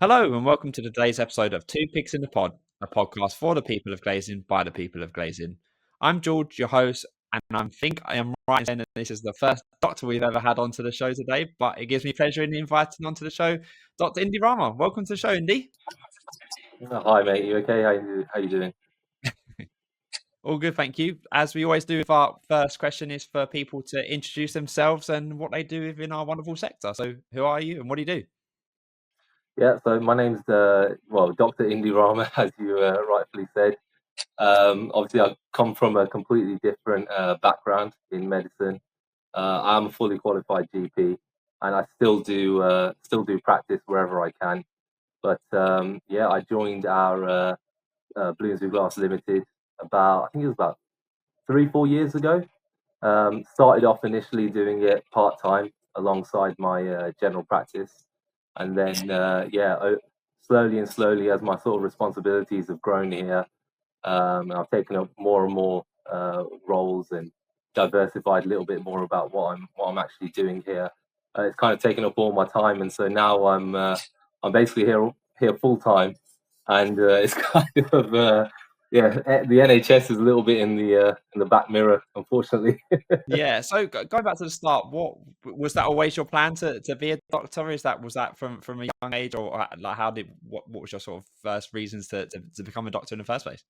Hello and welcome to today's episode of Two Pigs in the Pod, a podcast for the people of Glazing by the people of Glazing. I'm George, your host, and I think I am right in saying that this is the first doctor we've ever had onto the show today, but it gives me pleasure in inviting onto the show Dr. Indy Rama. Welcome to the show, Indy. Hi, mate. You okay? How you doing? All good, thank you. As we always do with our first question is for people to introduce themselves and what they do within our wonderful sector. So who are you and what do you do? Yeah. So my name's Dr. Indy Rama, as you rightfully said. Obviously, I come from a completely different background in medicine. I'm a fully qualified GP, and I still do practice wherever I can. But yeah, I joined our Bloomsbury Glass Limited I think it was about 3-4 years ago. Started off initially doing it part time alongside my general practice, and then slowly and slowly, as my sort of responsibilities have grown here, I've taken up more and more roles and diversified a little bit more about what I'm actually doing here. It's kind of taken up all my time, and so now I'm basically here full time, and it's kind of the NHS is a little bit in the back mirror, unfortunately. Yeah, so going back to the start, what was that always your plan to be a doctor? Was that from a young age, or like what was your sort of first reasons to become a doctor in the first place?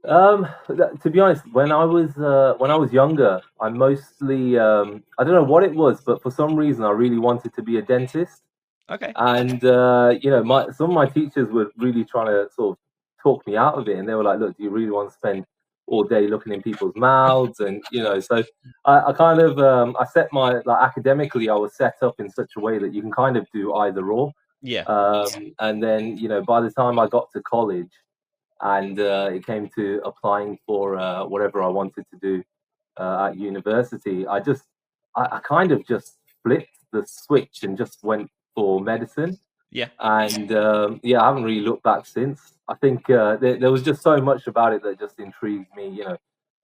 To be honest, when I was younger, I mostly I don't know what it was, but for some reason I really wanted to be a dentist. Okay. And my some of my teachers were really trying to sort of talk me out of it, and they were like, "Look, do you really want to spend all day looking in people's mouths?" And so I kind of I set my like academically, I was set up in such a way that you can kind of do either or. Yeah. And then by the time I got to college and it came to applying for whatever I wanted to do at university, I kind of just flipped the switch and just went for medicine. Yeah. And yeah, I haven't really looked back since. I think there was just so much about it that just intrigued me.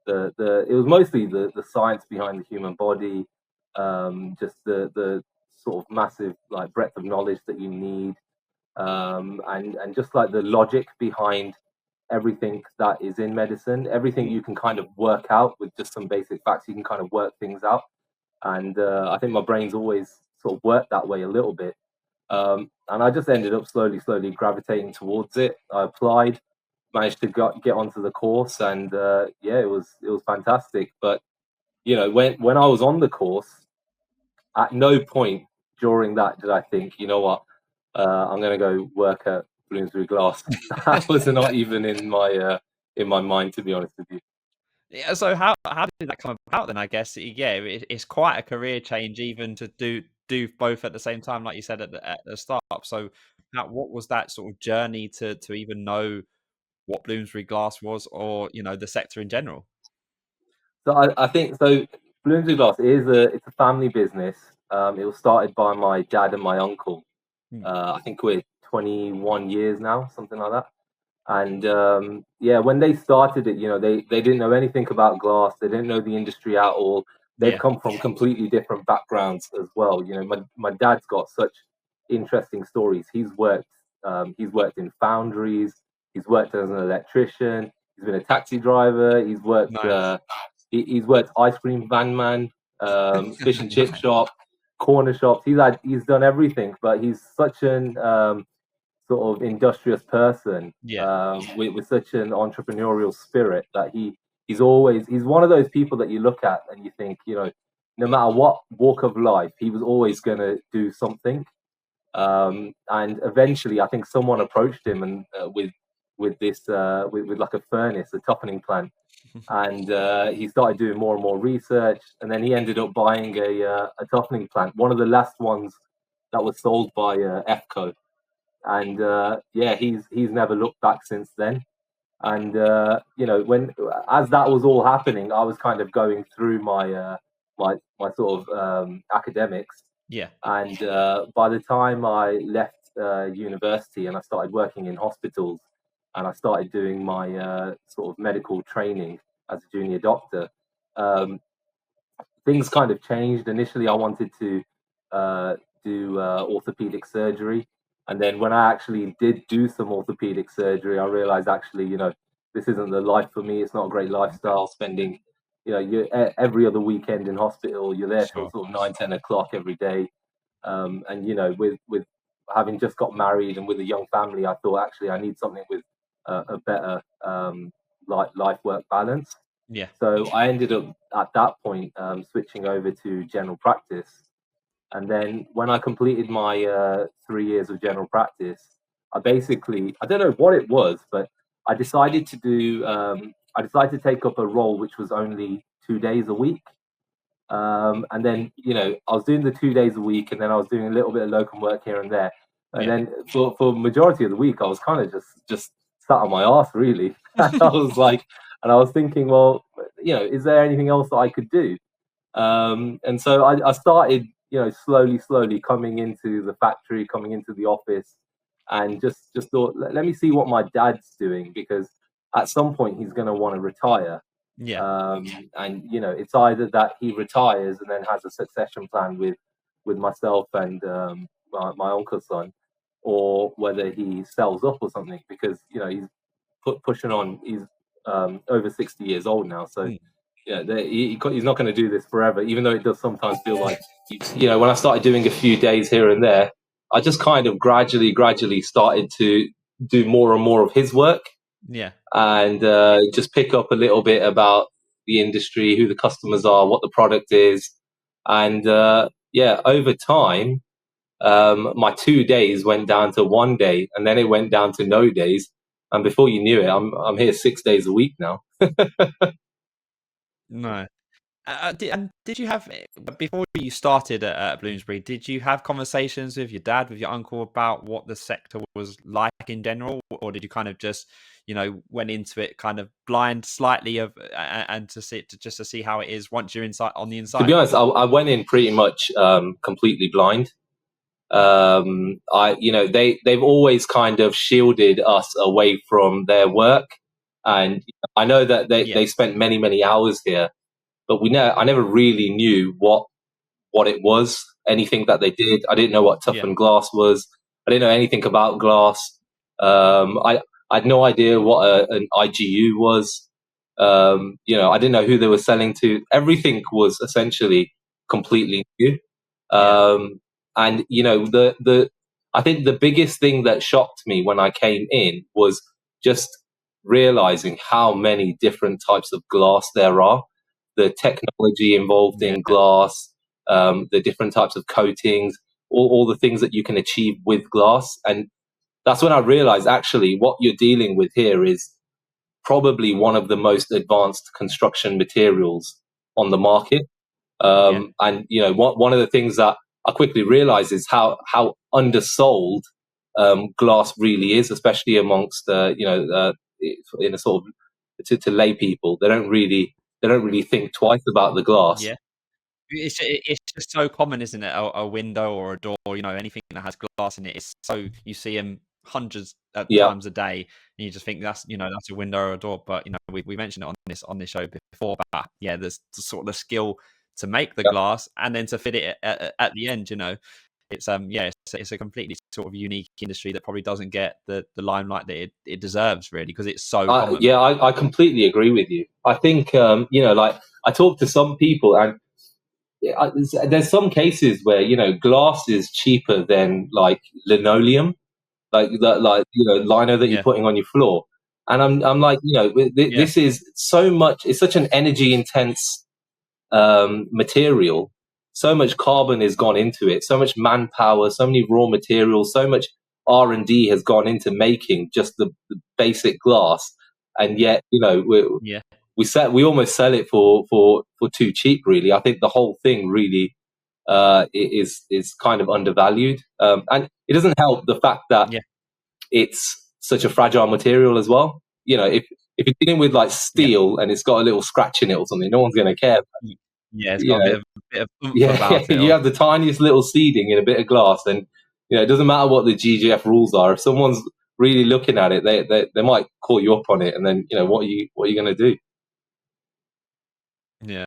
The it was mostly the science behind the human body, just the sort of massive like breadth of knowledge that you need, and just like the logic behind everything that is in medicine, everything you can kind of work out with just some basic facts. You can kind of work things out, and I think my brain's always sort of worked that way a little bit. And I just ended up slowly gravitating towards it. I applied, managed to get onto the course, and yeah, it was fantastic. But when I was on the course, at no point during that did I think, you know what, I'm going to go work at Bloomsbury Glass. That was not even in my mind, to be honest with you. Yeah. So how did that come about then? I guess it's quite a career change even to do both at the same time, like you said at the start. So what was that sort of journey to even know what Bloomsbury Glass was, or the sector in general? So I think so. Bloomsbury Glass it's a family business. It was started by my dad and my uncle. Hmm. I think we're 21 years now, something like that. And yeah, when they started it, they didn't know anything about glass. They didn't know the industry at all. They've Yeah. come from completely different backgrounds as well. My dad's got such interesting stories. He's worked in foundries. He's worked as an electrician. He's been a taxi driver. Nice. He's worked ice cream van man, fish and chip shop, corner shops. He's done everything, but he's such an sort of industrious person, Yeah. with such an entrepreneurial spirit that he's one of those people that you look at and you think, no matter what walk of life, he was always going to do something. And eventually, I think someone approached him and with this with like a furnace, a toughening plant, and he started doing more and more research, and then he ended up buying a toughening plant, one of the last ones that was sold by EFCO. And yeah, he's never looked back since then. And when as that was all happening, I was kind of going through my sort of academics, Yeah. and by the time I left university and I started working in hospitals and I started doing my sort of medical training as a junior doctor, um, things kind of changed. Initially, I wanted to uh, do orthopedic surgery, And then when I actually did do some orthopedic surgery, I realized actually, this isn't the life for me. It's not a great lifestyle spending, you every other weekend in hospital. You're there till Sure. sort of 9, 10 o'clock every day. And with having just got married and with a young family, I thought actually I need something with a better life work balance. Yeah. So I ended up at that point switching over to general practice. And then when I completed my 3 years of general practice, I don't know what it was, but I decided to take up a role which was only 2 days a week. And then, I was doing the 2 days a week, and then I was doing a little bit of locum work here and there. And Yeah. then for majority of the week, I was kind of just sat on my ass, really. And I was like, and I was thinking, well, is there anything else that I could do? And so I started, slowly coming into the factory, coming into the office, and just thought, let me see what my dad's doing, because at some point he's going to want to retire. Yeah. And it's either that he retires and then has a succession plan with myself and my uncle's son, or whether he sells up or something, because he's pushing on. He's over 60 years old now, so Mm. he's not going to do this forever, even though it does sometimes feel like, when I started doing a few days here and there, I just kind of gradually started to do more and more of his work, Yeah. and just pick up a little bit about the industry, who the customers are, what the product is. And over time, my 2 days went down to 1 day, and then it went down to no days. And before you knew it, I'm here 6 days a week now. No. Did you have before you started at Bloomsbury? Did you have conversations with your dad, with your uncle, about what the sector was like in general, or did you kind of just, went into it kind of blind, slightly and just to see how it is once you're inside on the To be inside? honest, I went in pretty much completely blind. They've always kind of shielded us away from their work, and I know that Yeah. they spent many hours here, but I never really knew what it was, anything that they did. I didn't know what Yeah. toughened glass was. I didn't know anything about glass. I had no idea what an IGU was. I didn't know who they were selling to. Everything was essentially completely new. Yeah. And the I think the biggest thing that shocked me when I came in was just realizing how many different types of glass there are, the technology involved Yeah. in glass, the different types of coatings, all the things that you can achieve with glass. And that's when I realized actually what you're dealing with here is probably one of the most advanced construction materials on the market. Yeah. And one of the things that I quickly realized is how undersold glass really is, especially amongst in a sort of to lay people. They don't really think twice about the glass. Yeah. It's just so common, isn't it? A window or a door, anything that has glass in it. It's so you see them hundreds of Yeah, times a day, and you just think that's a window or a door. But we mentioned it on this show before. But yeah, there's sort of the skill to make the yeah. glass and then to fit it at the end. It's it's a completely sort of unique industry that probably doesn't get the limelight that it deserves, really, because it's so common. I completely agree with you. I think like I talk to some people, and there's some cases where glass is cheaper than like linoleum, like that, like lino that you're Yeah. putting on your floor. And I'm like, Yeah. this is so much. It's such an energy intense material. So much carbon has gone into it. So much manpower. So many raw materials. So much R&D has gone into making just the basic glass. And yet, Yeah. we almost sell it for too cheap. Really, I think the whole thing really is kind of undervalued. And it doesn't help the fact that Yeah. it's such a fragile material as well. If you're dealing with like Yeah. steel and it's got a little scratch in it or something, no one's going to care. Yeah. It's got You a know, bit of oomph yeah, about it. you have the tiniest little seeding in a bit of glass, and it doesn't matter what the GGF rules are. If someone's really looking at it, they might call you up on it, and then what are you going to do? Yeah,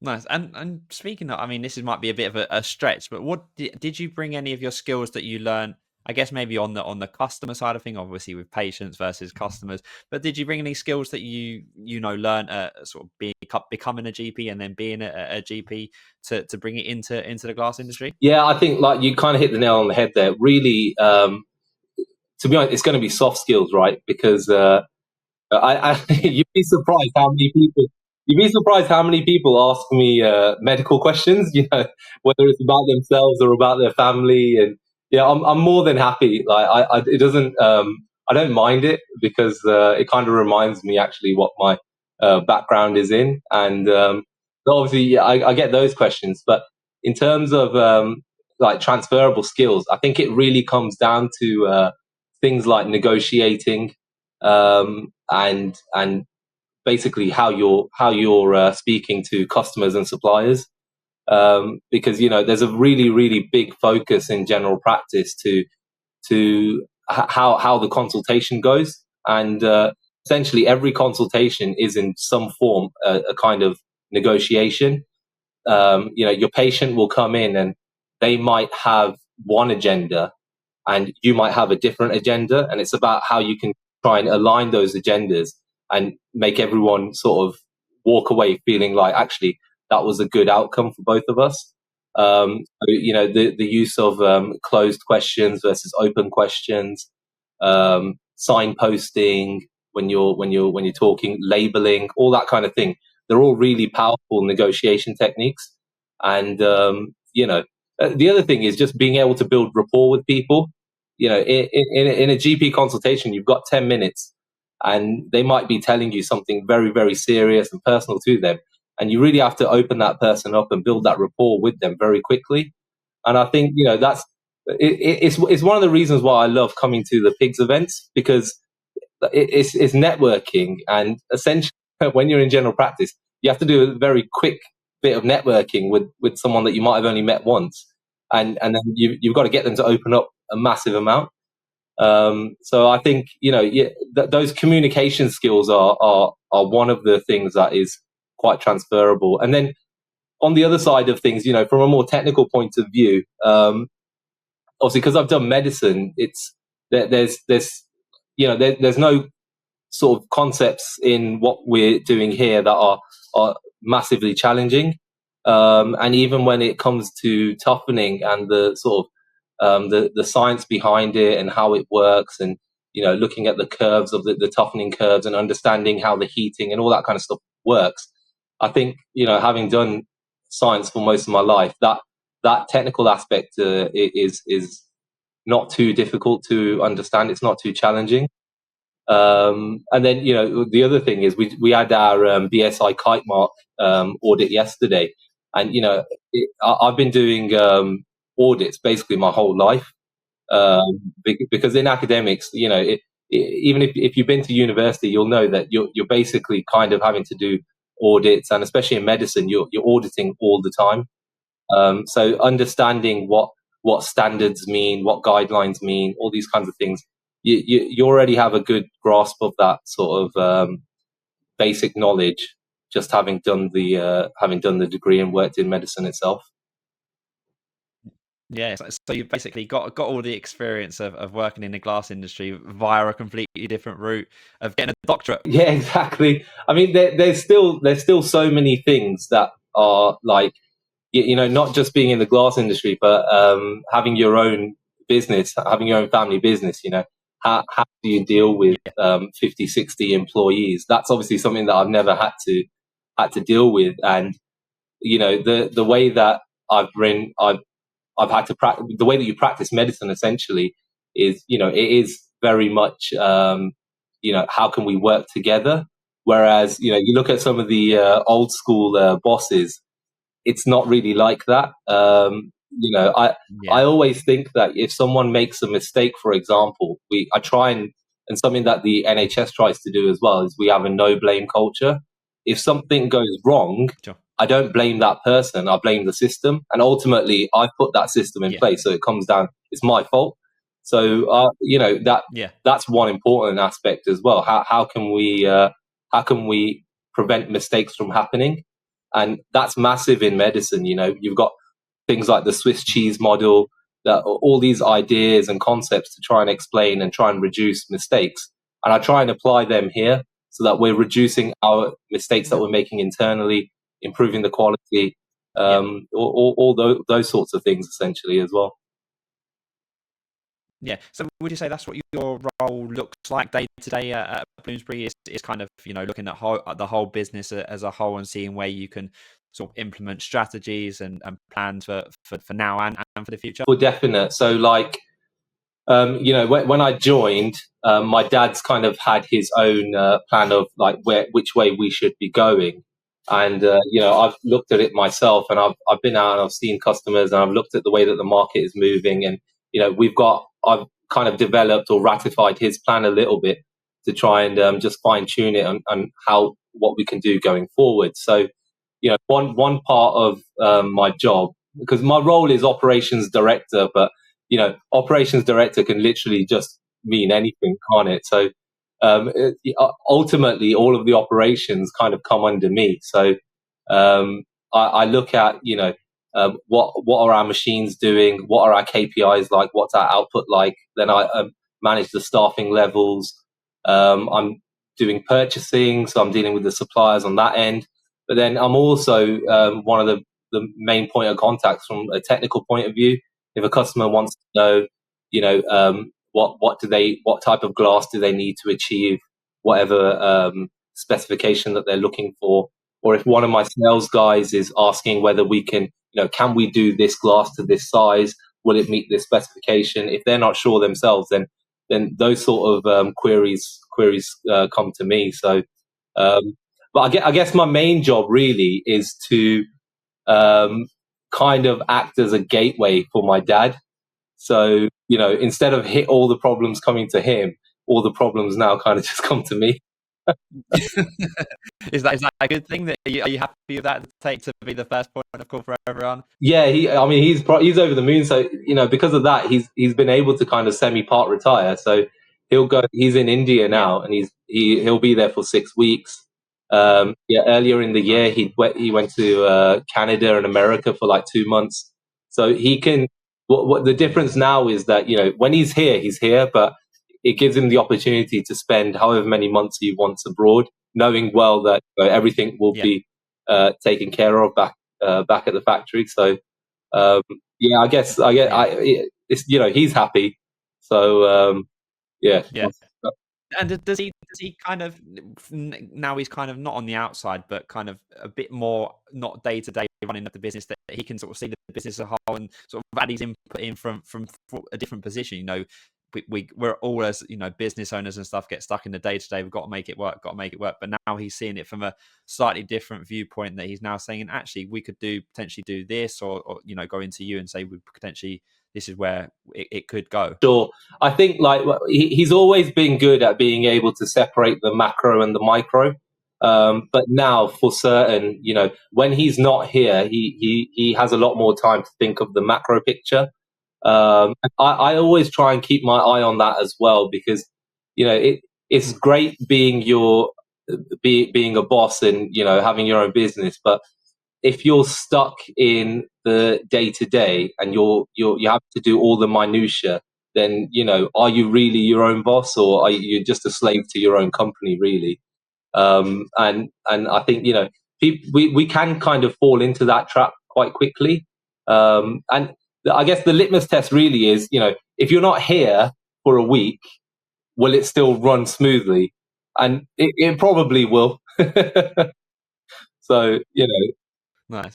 nice. And speaking of, I mean, this might be a bit of a stretch, but what did you bring any of your skills that you learned I guess maybe on the customer side of thing, obviously with patients versus customers. But did you bring any skills that you know learned sort of becoming a GP and then being a GP to bring it into the glass industry? Yeah, I think like you kind of hit the nail on the head there. Really, to be honest, it's going to be soft skills, right? Because you'd be surprised how many people. You'd be surprised how many people ask me medical questions. You know, whether it's about themselves or about their family, and yeah, I'm more than happy. Like, it doesn't. I don't mind it because it kind of reminds me actually what my background is in, and obviously yeah, I get those questions. But in terms of like transferable skills, I think it really comes down to things like negotiating and basically how you're speaking to customers and suppliers, because you know there's a really big focus in general practice to how the consultation goes, and essentially every consultation is in some form a kind of negotiation. You know, your patient will come in and they might have one agenda and you might have a different agenda, and it's about how you can try and align those agendas and make everyone sort of walk away feeling like actually that was a good outcome for both of us. So, you know, the use of closed questions versus open questions, signposting when you're talking, labeling, all that kind of thing. They're all really powerful negotiation techniques, and you know, the other thing is just being able to build rapport with people. You know, in a GP consultation, you've got 10 minutes and they might be telling you something very serious and personal to them. And you really have to open that person up and build that rapport with them very quickly. And I think, you know, it's one of the reasons why I love coming to the PiGs events, because it's networking. And essentially, when you're in general practice, you have to do a very quick bit of networking with someone that you might have only met once, and then you've got to get them to open up a massive amount. So I think, you know, yeah, those communication skills are one of the things that is quite transferable. And then on the other side of things, you know, from a more technical point of view, obviously because I've done medicine, it's there's you know there's no sort of concepts in what we're doing here that are massively challenging. And even when it comes to toughening and the sort of the science behind it and how it works, and you know, looking at the curves of the toughening curves and understanding how the heating and all that kind of stuff works, I think, you know, having done science for most of my life, that technical aspect is not too difficult to understand. It's not too challenging. And then, you know, the other thing is we had our BSI kite mark audit yesterday, and you know, I've been doing audits basically my whole life, because in academics, you know, even if you've been to university, you'll know that you're basically kind of having to do audits, and especially in medicine, you're auditing all the time. So understanding what standards mean, what guidelines mean, all these kinds of things, you already have a good grasp of that sort of basic knowledge, just having done the degree and worked in medicine itself. Yeah, so you've basically got all the experience of working in the glass industry via a completely different route of getting a doctorate. Yeah, exactly. I mean, there's still so many things that are like, you know, not just being in the glass industry, but having your own business, having your own family business. You know, how do you deal with 50, 60 employees? That's obviously something that I've never had to deal with, and you know, the way that I've had to practice, the way that you practice medicine essentially is, you know, it is very much, you know, how can we work together? Whereas, you know, you look at some of the old school bosses, it's not really like that. You know, I Yeah, always think that if someone makes a mistake, for example, I try and something that the NHS tries to do as well is we have a no blame culture. If something goes wrong, sure. I don't blame that person. I blame the system, and ultimately, I put that system in Yeah, place. So it comes down, it's my fault. So you know, yeah, that's one important aspect as well. How can we prevent mistakes from happening? And that's massive in medicine. You know, you've got things like the Swiss cheese model. all these ideas and concepts to try and explain and try and reduce mistakes. And I try and apply them here so that we're reducing our mistakes that we're making internally, improving the quality, all those sorts of things essentially as well. Yeah. So would you say that's what your role looks like day to day at Bloomsbury? Is kind of looking at the whole business as a whole and seeing where you can sort of implement strategies and plans for now and for the future? For definite. So like, when I joined, my dad's kind of had his own plan of like which way we should be going. And I've looked at it myself, and I've been out and I've seen customers, and I've looked at the way that the market is moving, and I've kind of developed or ratified his plan a little bit to try and just fine tune it on what we can do going forward. So one part of my job, because my role is operations director, but operations director can literally just mean anything, can't it? So ultimately, all of the operations kind of come under me. So I look at what are our machines doing, what are our KPIs like, what's our output like. Then I manage the staffing levels. I'm doing purchasing, so I'm dealing with the suppliers on that end. But then I'm also one of the main point of contacts from a technical point of view. If a customer wants to know, what type of glass do they need to achieve whatever specification that they're looking for, or if one of my sales guys is asking whether we can we do this glass to this size, will it meet this specification? If they're not sure themselves, then those sort of queries come to me. So, but I guess my main job really is to kind of act as a gateway for my dad. So, instead of all the problems coming to him, all the problems now kind of just come to me. Is that a good thing? Are you happy with that? Take to be the first point of call for everyone? Yeah, he's over the moon. So because of that, he's been able to kind of semi-part retire. So he'll go. He's in India now, and he'll be there for 6 weeks. Earlier in the year, he went to Canada and America for like 2 months. So he can. What the difference now is that when he's here, but it gives him the opportunity to spend however many months he wants abroad, knowing well that everything will be taken care of back at the factory. So I guess it's he's happy. So yeah. And does he kind of, now he's kind of not on the outside, but kind of a bit more not day to day running of the business, that he can sort of see the business as a whole and sort of add his input in from a different position? We're all, as business owners and stuff, get stuck in the day to day. We've got to make it work. But now he's seeing it from a slightly different viewpoint, that he's now saying, and actually, we could potentially do this, or go into you and say, we potentially, this is where it could go. Sure. I think he's always been good at being able to separate the macro and the micro. But now, for certain, when he's not here, he has a lot more time to think of the macro picture. I always try and keep my eye on that as well, because it's great being being a boss and having your own business, but if you're stuck in the day to day and you have to do all the minutia, then are you really your own boss, or are you just a slave to your own company, really? And I think we can kind of fall into that trap quite quickly. And I guess the litmus test really is, if you're not here for a week, will it still run smoothly? And it probably will. So Nice.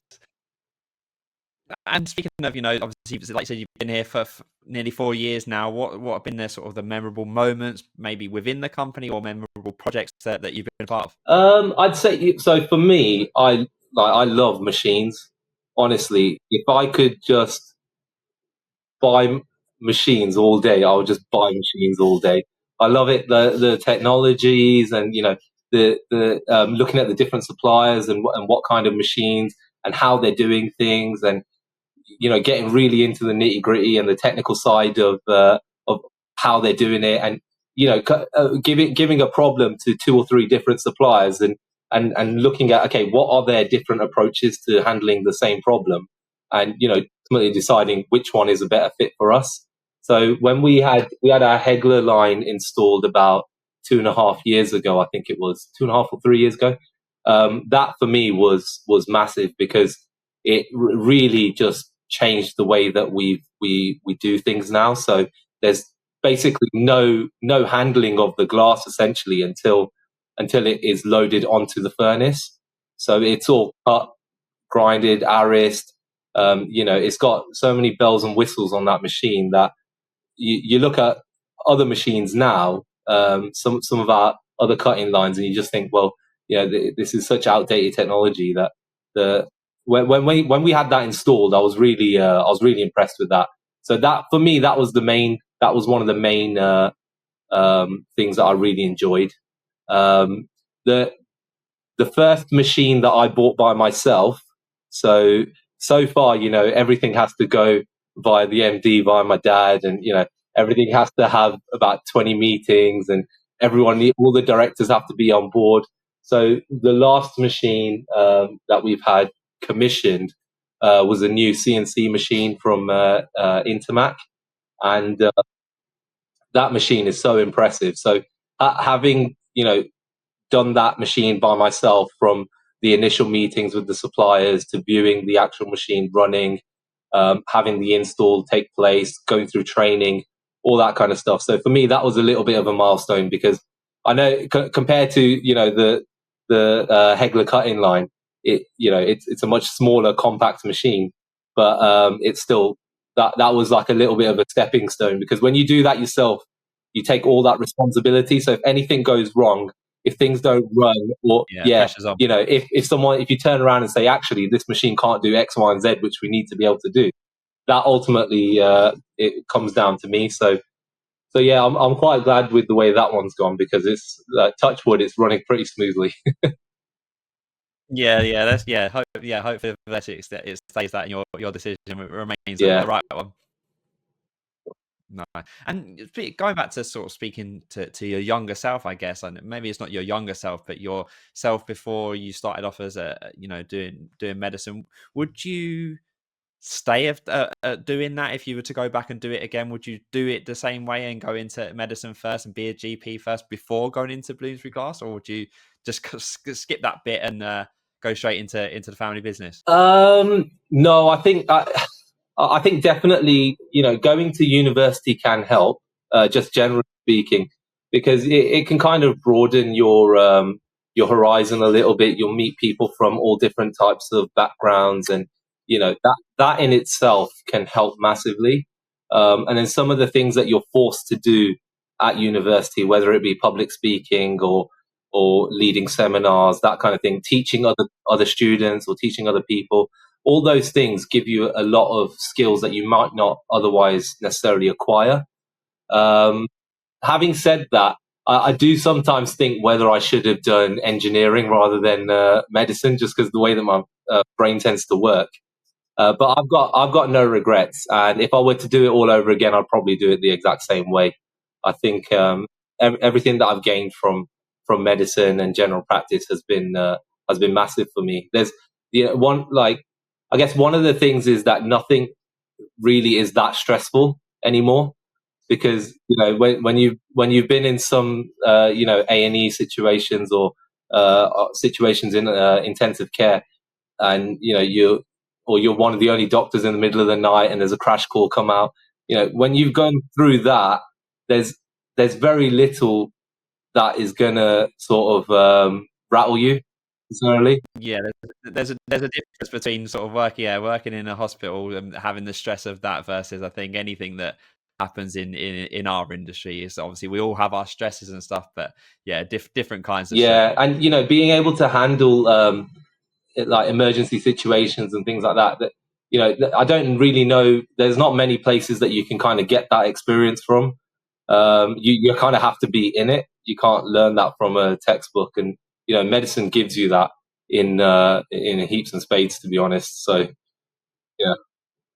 And speaking of, obviously, like you said, you've been here for nearly 4 years now. What have been the sort of the memorable moments, maybe within the company, or memorable projects that you've been a part of? I'd say so. For me, I love machines. Honestly, if I could just buy machines all day, I would just buy machines all day. I love it. The technologies, and the looking at the different suppliers and what kind of machines and how they're doing things, and getting really into the nitty gritty and the technical side of how they're doing it, and giving a problem to 2 or 3 different suppliers, and looking at, okay, what are their different approaches to handling the same problem, and ultimately deciding which one is a better fit for us. So when we had our Hegler line installed about 2.5 years ago, I think it was 2.5 or 3 years ago. That for me was massive, because it really just changed the way that we do things now. So there's basically no handling of the glass essentially until it is loaded onto the furnace. So it's all cut, grinded, arist. It's got so many bells and whistles on that machine that you look at other machines now, some of our other cutting lines, and you just think, well, this is such outdated technology that when we had that installed, I was really impressed with that. So that for me, that was one of the main things that I really enjoyed. The first machine that I bought by myself. So far, everything has to go via the MD, via my dad, and everything has to have about 20 meetings, and all the directors have to be on board. So the last machine that we've had commissioned was a new CNC machine from Intermac, and that machine is so impressive. So having done that machine by myself, from the initial meetings with the suppliers to viewing the actual machine running, having the install take place, going through training, all that kind of stuff. So for me, that was a little bit of a milestone, because I know compared to the Hegler cutting line, it's a much smaller, compact machine, but it's still that was like a little bit of a stepping stone, because when you do that yourself, you take all that responsibility. So if anything goes wrong, if things don't run, or pressure's on. if you turn around and say, actually, this machine can't do X, Y, and Z, which we need to be able to do, that ultimately it comes down to me. So yeah, I'm quite glad with the way that one's gone, because it's touch wood, it's running pretty smoothly. Hopefully it stays that, and your decision remains the right one. No. And going back to sort of speaking to your younger self, I guess, and maybe it's not your younger self, but your self before you started off as doing medicine, would you stay doing that if you were to go back and do it again? Would you do it the same way and go into medicine first and be a GP first before going into Bloomsbury Glass, or would you just skip that bit and go straight into the family business? No, I think definitely, going to university can help, just generally speaking, because it can kind of broaden your horizon a little bit. You'll meet people from all different types of backgrounds, and that in itself can help massively. And then some of the things that you're forced to do at university, whether it be public speaking or leading seminars, that kind of thing, teaching other students or teaching other people, all those things give you a lot of skills that you might not otherwise necessarily acquire. Having said that, I do sometimes think whether I should have done engineering rather than medicine, just because the way that my brain tends to work. But I've got no regrets, and if I were to do it all over again, I'd probably do it the exact same way. I think everything that I've gained from medicine and general practice has been massive for me. There's I guess one of the things is that nothing really is that stressful anymore, because when you've been in some A&E situations, or situations in intensive care, and you're one of the only doctors in the middle of the night, and there's a crash call come out. When you've gone through that, there's very little that is gonna sort of rattle you necessarily. Yeah, there's a difference between sort of working in a hospital and having the stress of that, versus I think anything that happens in our industry is, obviously we all have our stresses and stuff, but different kinds of stress. And being able to handle like emergency situations and things like that I don't really know, there's not many places that you can kind of get that experience from. You kind of have to be in it. You can't learn that from a textbook, and medicine gives you that in heaps and spades, to be honest. So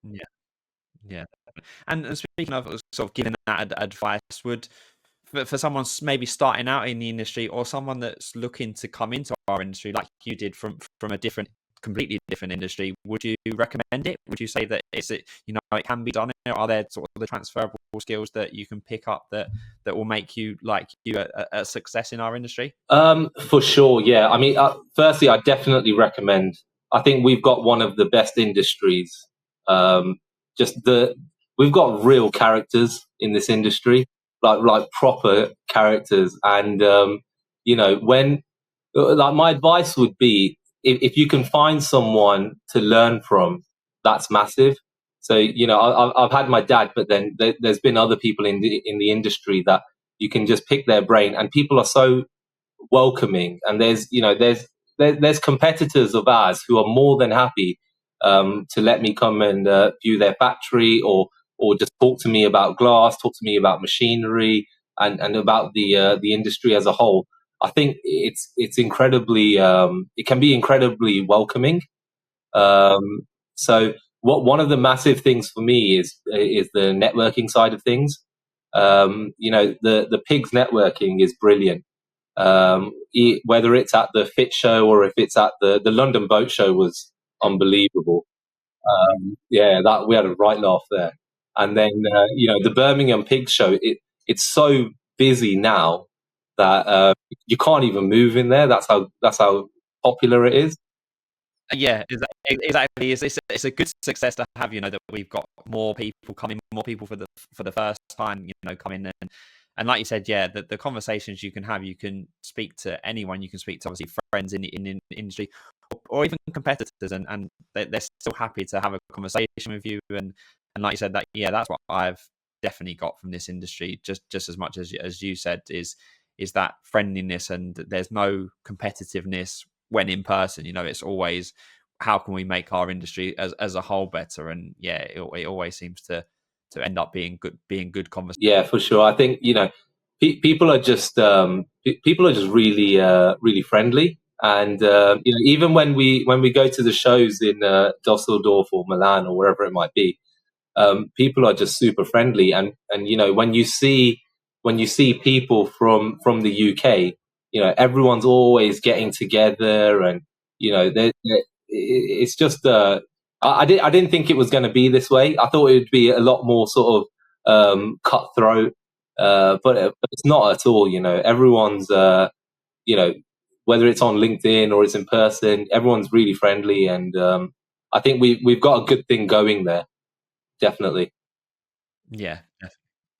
Yeah. And speaking of sort of giving that advice, would for someone maybe starting out in the industry, or someone that's looking to come into our industry like you did from a different completely different industry. Would you recommend it? Would you say that it can be done? Are there sort of the transferable skills that you can pick up that will make you a success in our industry? For sure, yeah. I mean, firstly, I definitely recommend. I think we've got one of the best industries. Um, just we've got real characters in this industry, like proper characters, and when like my advice would be if you can find someone to learn from, that's massive. So I've had my dad, but then there's been other people in the industry that you can just pick their brain, and people are so welcoming. And there's competitors of ours who are more than happy to let me come and view their factory, or just talk to me about glass, talk to me about machinery, and about the industry as a whole. I think it's incredibly it can be incredibly welcoming. Um, so one of the massive things for me is the networking side of things. The PiGs networking is brilliant. Whether it's at the Fit Show or if it's at the London Boat Show was unbelievable. Yeah, that we had a right laugh there. And then the Birmingham Pig Show. It's so busy now that you can't even move in there. That's how popular it is. Yeah, exactly. It's a good success to have. That we've got more people coming, more people for the first time. Coming in, and like you said, yeah, the conversations you can have, you can speak to anyone. You can speak to obviously friends in the industry, or even competitors, and they're still happy to have a conversation with you. And like you said, that's what I've definitely got from this industry, just as much as you said, is that friendliness, and there's no competitiveness when in person. It's always how can we make our industry as a whole better, and yeah, it always seems to end up being good conversation. Yeah, for sure. I think people are just really really friendly, and even when we go to the shows in Dusseldorf or Milan or wherever it might be, people are just super friendly. And when you see people from the UK, everyone's always getting together, and it's just I didn't think it was going to be this way. I thought it would be a lot more sort of cutthroat, but it's not at all. Everyone's you know whether it's on LinkedIn or it's in person, everyone's really friendly, and I think we've got a good thing going there, definitely. Yeah,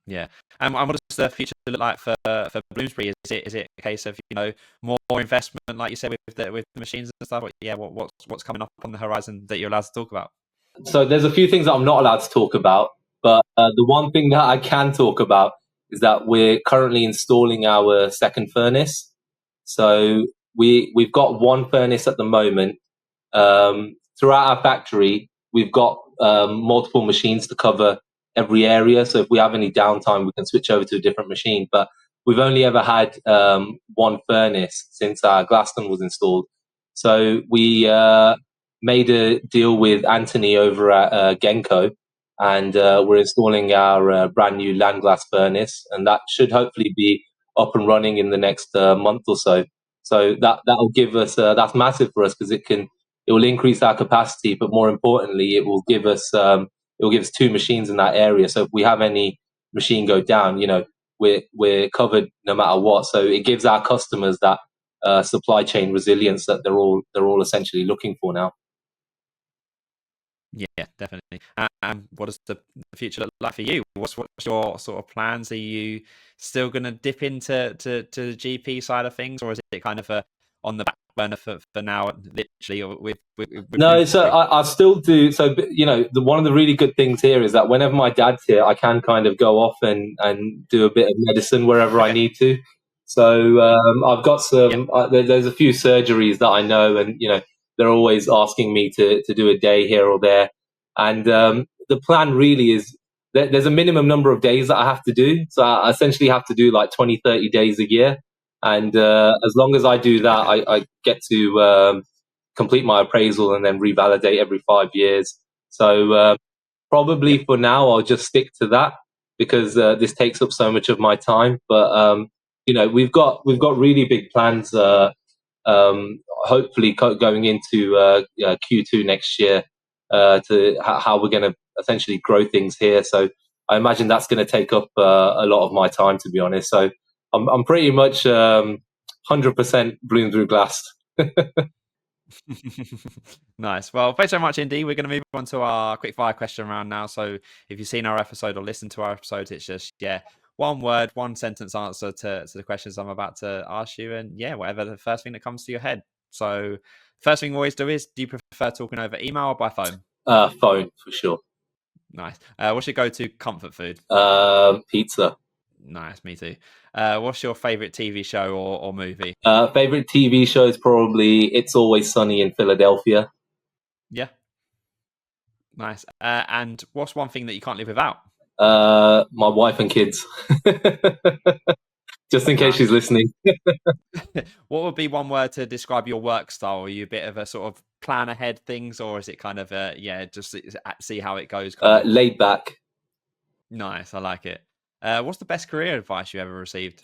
yeah. And what does the future look like for Bloomsbury? Is it a case of more investment, like you said, with the machines and stuff? Yeah, what's coming up on the horizon that you're allowed to talk about? So there's a few things that I'm not allowed to talk about, but the one thing that I can talk about is that we're currently installing our second furnace. So we've got one furnace at the moment. Throughout our factory, we've got multiple machines to cover every area. So if we have any downtime, we can switch over to a different machine. But we've only ever had one furnace since our Glaston was installed. So we made a deal with Anthony over at Genco, and we're installing our brand new land glass furnace, and that should hopefully be up and running in the next month or so. So that'll give us that's massive for us, because it will increase our capacity, but more importantly, it will give us two machines in that area. So if we have any machine go down, we're covered no matter what. So it gives our customers that supply chain resilience that they're all essentially looking for now. Yeah, definitely. And what does the future look like for you? What's your sort of plans? Are you still going to dip into the GP side of things, or is it kind of on the back burner for now, literally, or with No, so Bloomsbury? I still do. So one of the really good things here is that whenever my dad's here, I can kind of go off and do a bit of medicine wherever I Okay. need to. So I've got Yeah. some. There's a few surgeries that I know, and they're always asking me to do a day here or there. And the plan really is there's a minimum number of days that I have to do. So I essentially have to do like 20, 30 days a year. And as long as I do that, Okay. I get to complete my appraisal and then revalidate every 5 years. So Yeah. probably for now, I'll just stick to that, because this takes up so much of my time. But we've got really big plans hopefully going into Q2 next year to how we're going to essentially grow things here. So I imagine that's going to take up a lot of my time, to be honest. So I'm pretty much 100% Bloomsbury Glass. Nice. Well, thanks so much, Indy. We're going to move on to our quick fire question round now. So if you've seen our episode or listened to our episodes, it's just, one word, one sentence answer to the questions I'm about to ask you. And whatever the first thing that comes to your head. So first thing we always do is, do you prefer talking over email or by phone? Phone, for sure. Nice. What's your go-to comfort food? Pizza. Nice, me too. What's your favorite TV show or movie? Favorite TV show is probably It's Always Sunny in Philadelphia. Yeah. Nice. And what's one thing that you can't live without? My wife and kids. Just in case she's listening. What would be one word to describe your work style? Are you a bit of a sort of plan ahead things, or is it kind of just see how it goes? Laid back. Nice, I like it. What's the best career advice you ever received?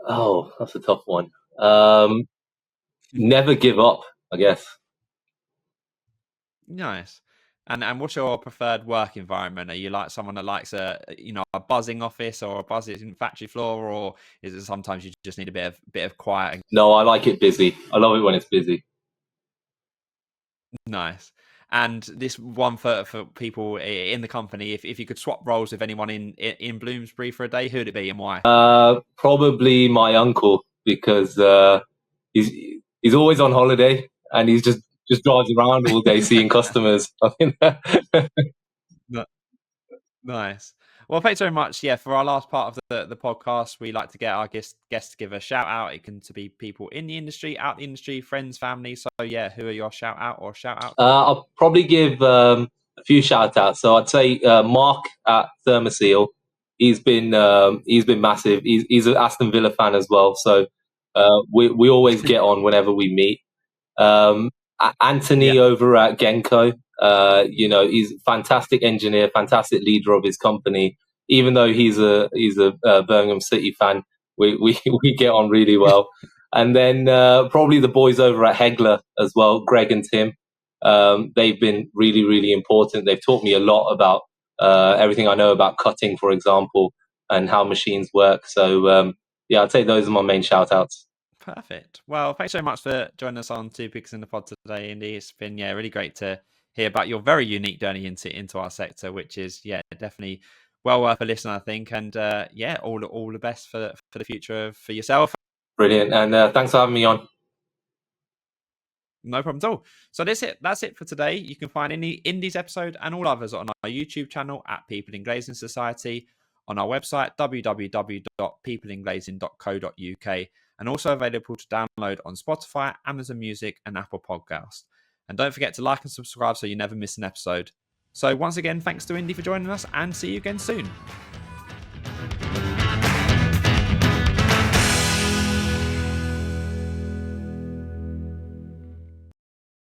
Oh, that's a tough one. Never give up, I guess. Nice. And what's your preferred work environment? Are you like someone that likes a buzzing office or a buzzing factory floor, or is it sometimes you just need a bit of quiet? No, I like it busy. I love it when it's busy. Nice. And this one for people in the company, if you could swap roles with anyone in Bloomsbury for a day, who'd it be and why? Probably my uncle, because he's always on holiday and he's just drives around all day seeing customers. Nice. Well, thanks very much. Yeah, for our last part of the podcast, we like to get our guests to give a shout out. It can be people in the industry, out the industry, friends, family. So who are your shout out or shout out? I'll probably give a few shout outs. So I'd say Mark at Thermoseal. He's been massive. He's an Aston Villa fan as well. So we always get on whenever we meet. Anthony over at Genco. He's a fantastic engineer, fantastic leader of his company. Even though he's a Birmingham City fan, we get on really well. And then probably the boys over at Hegler as well, Greg and Tim. They've been really, really important. They've taught me a lot about everything I know about cutting, for example, and how machines work. So I'd say those are my main shout outs. Perfect. Well, thanks so much for joining us on Two Pigs in the Pod today, Indy. It's been really great to hear about your very unique journey into our sector, which is definitely well worth a listen, I think. And all the best for the future for yourself. Brilliant, and thanks for having me on. No problem at all. So that's it for today. You can find Indy's episode and all others on our YouTube channel at People in Glazing Society, on our website www.peopleinglazing.co.uk, and also available to download on Spotify, Amazon Music, and Apple Podcasts. And don't forget to like and subscribe so you never miss an episode. So once again, thanks to Indy for joining us, and see you again soon.